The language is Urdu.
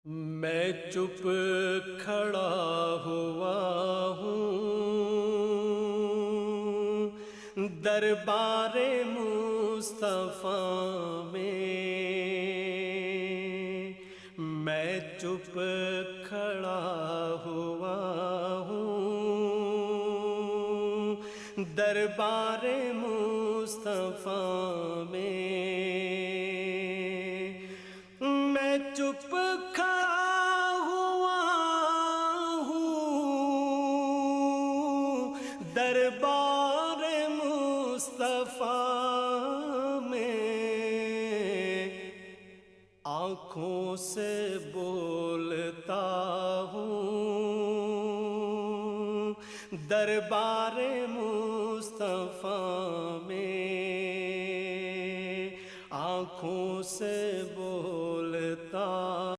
میں چپ کھڑا ہوا ہوں دربار مصطفیٰ میں، میں چپ کھڑا ہوا ہوں دربار مصطفیٰ میں، میں چپ کھڑا ہوا ہوں دربار مصطفیٰ میں، آنکھوں سے بولتا ہوں دربار مصطفیٰ میں، آنکھوں سے